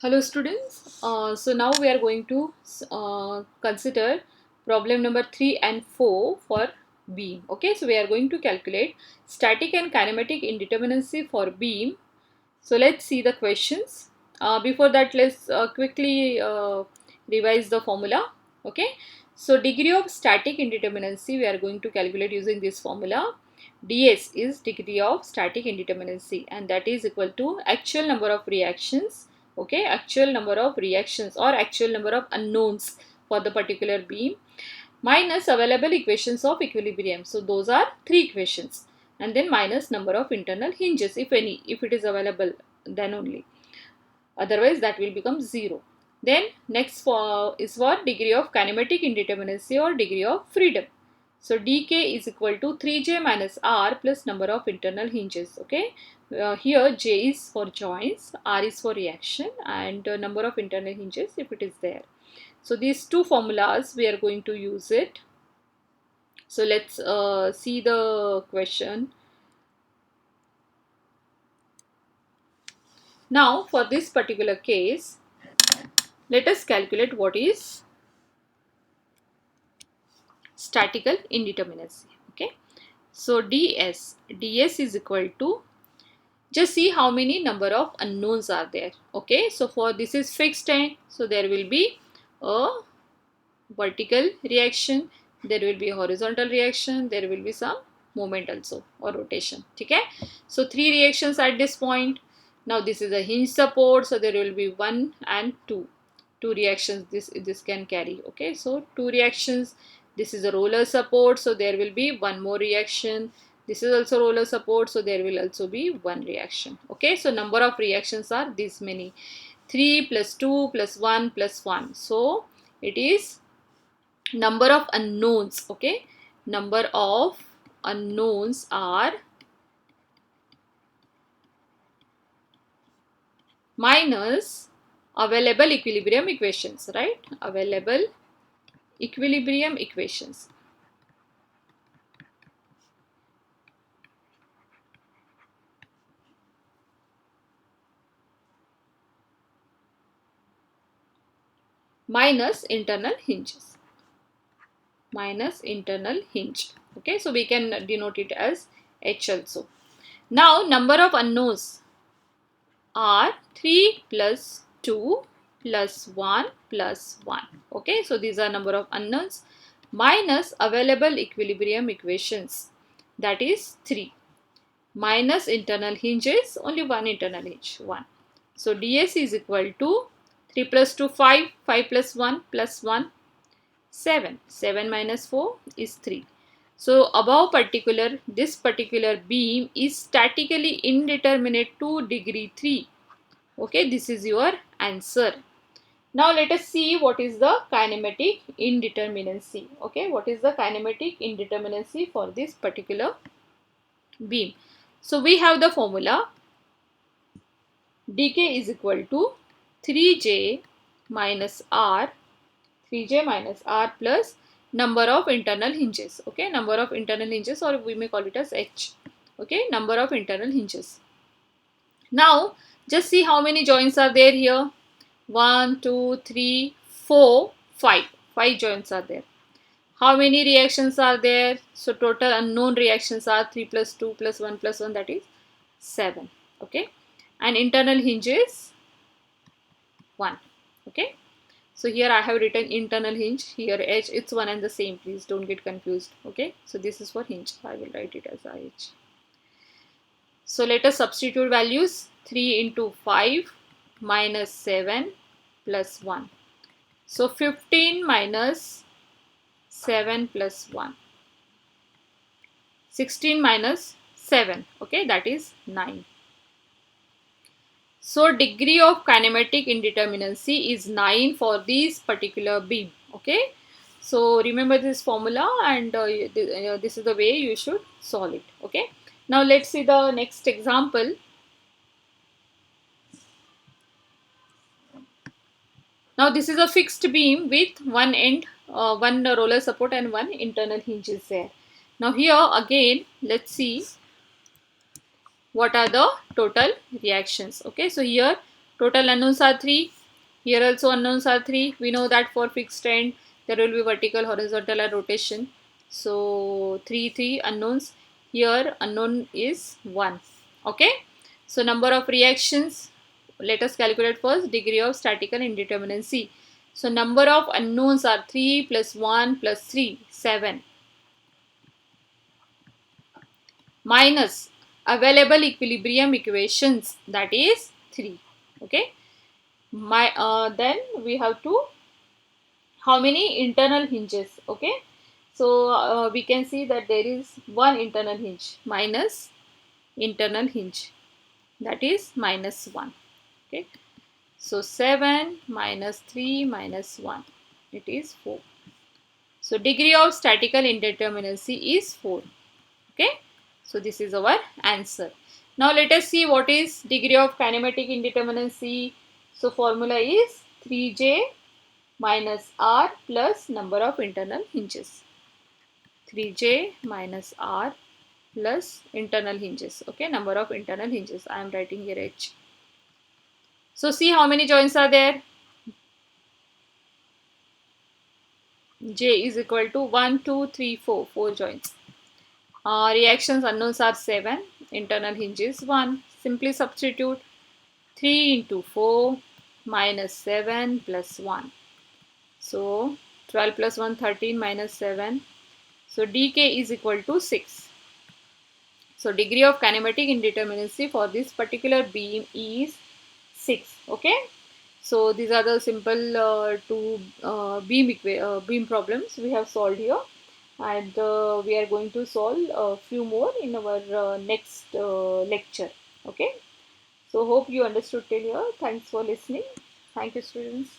Hello students, so now we are going to consider problem number 3 and 4 for beam. Okay, so we are going to calculate static and kinematic indeterminacy for beam. So let's see the questions. Before that, let's quickly revise the formula. Okay, so degree of static indeterminacy we are going to calculate using this formula. ds is degree of static indeterminacy, and that is equal to actual number of reactions. Okay, actual number of reactions or actual number of unknowns for the particular beam minus available equations of equilibrium. So those are three equations, and then minus number of internal hinges, if any, if it is available, then only. Otherwise that will become 0. Then next is for degree of kinematic indeterminacy or degree of freedom. So dk is equal to 3j minus r plus number of internal hinges. Okay, here j is for joints, r is for reaction, and number of internal hinges if it is there. So these two formulas we are going to use it. So let's see the question. Now for this particular case, let us calculate what is statical indeterminacy. Okay, so ds is equal to, just see how many number of unknowns are there. Okay, so for this is fixed end, so there will be a vertical reaction, there will be a horizontal reaction, there will be some movement also or rotation. Okay, so three reactions at this point. Now this is a hinge support, so there will be 1 and 2 reactions this can carry. Okay, so two reactions. This is a roller support, so there will be one more reaction. This is also roller support, so there will also be one reaction. Okay, so number of reactions are this many, 3 plus 2 plus 1 plus 1. So it is number of unknowns. Okay, number of unknowns are minus available equilibrium equations, right? Available equilibrium equations. Minus internal hinges. Minus internal hinge. Okay, so we can denote it as H also. Now number of unknowns are 3 plus 2 plus 1 plus 1. Okay, so these are number of unknowns minus available equilibrium equations, that is 3, minus internal hinges, only one internal hinge, 1. So ds is equal to 3 plus 2 5, 5 plus 1 plus 1 7, 7 minus 4 is 3. So above this particular beam is statically indeterminate to degree 3. Okay, this is your answer. Now let us see what is the kinematic indeterminacy. Okay, what is the kinematic indeterminacy for this particular beam? So we have the formula dk is equal to 3j minus r, 3j minus r plus number of internal hinges. Okay, number of internal hinges, or we may call it as h. Okay, number of internal hinges. Now just see how many joints are there here. 1 2 3 4 5, 5 joints are there. How many reactions are there? So total unknown reactions are 3 plus 2 plus 1 plus 1, that is 7. Okay, and internal hinges 1. Okay, so here I have written internal hinge, here h, it's one and the same, please don't get confused. Okay, so this is for hinge, I will write it as IH. So let us substitute values. 3 into 5 minus 7 plus 1. So 15 minus 7 plus 1. 16 minus 7. Okay, that is 9. So degree of kinematic indeterminacy is 9 for this particular beam. Okay, so remember this formula, and this is the way you should solve it. Okay, now let's see the next example. Now this is a fixed beam with one end, one roller support and one internal hinge is there. Now here again, let's see what are the total reactions. Okay, so here Total unknowns are 3. Here also unknowns are 3. We know that for fixed end there will be vertical, horizontal and rotation. So 3 unknowns. Here unknown is 1. Okay. So number of reactions. Let us calculate first degree of statical indeterminacy. So number of unknowns are 3 plus 1 plus 3, 7. Minus available equilibrium equations, that is 3. Okay. Then we have to, how many internal hinges. Okay, so we can see that there is one internal hinge, minus internal hinge, that is minus 1. Okay, so 7 minus 3 minus 1, it is 4. So degree of statical indeterminacy is 4. Okay, so this is our answer. Now let us see what is degree of kinematic indeterminacy. So formula is 3j minus r plus number of internal hinges. 3j minus r plus internal hinges. Okay, number of internal hinges. I am writing here h. So see how many joints are there. J is equal to 1, 2, 3, 4. 4 joints. Reactions unknowns are 7. Internal hinges 1. Simply substitute 3 into 4 minus 7 plus 1. So 12 plus 1, 13 minus 7. So dk is equal to 6. So degree of kinematic indeterminacy for this particular beam is 6. Okay. So these are the simple two beam problems we have solved here, and we are going to solve a few more in our next lecture. Okay. So hope you understood till here. Thanks for listening. Thank you, students.